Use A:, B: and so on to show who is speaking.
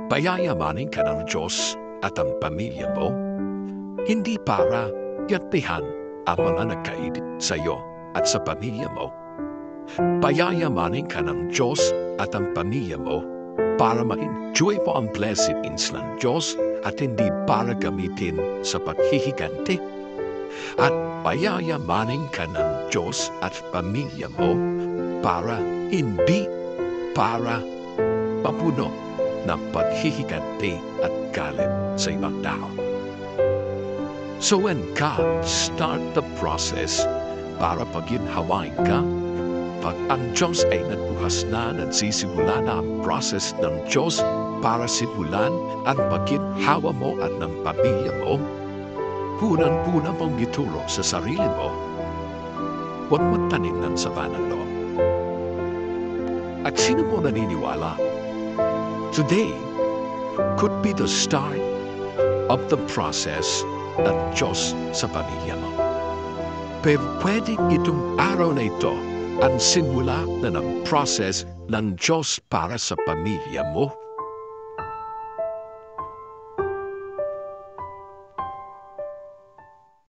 A: Payayamanin ka ng Diyos at ang pamilya mo, hindi para yatihan ang mga nagkaedit sa iyo at sa pamilya mo. Payayamanin ka ng Diyos at ang pamilya mo para ma-enjoy mo ang blessings ng Diyos at hindi para gamitin sa paghihiganti. At payayamanin ka ng Diyos at pamilya mo para hindi para mapuno ng paghihiganti at galit sa ibang tao. So when God start the process para paginhawain ka, pag ang Diyos ay nagbukas na, nagsisimula na ang process ng Diyos para simulan ang paginhawa mo at ng pamilya mo, punang-puna mong ituro sa sarili mo, huwag magtanim ng sama ng loob. At sino mo naniniwala? Today could be the start of the process ng Diyos sa pamilya mo. Pero pwedeng itong araw na ito ang simula na ng process ng Diyos para sa pamilya mo.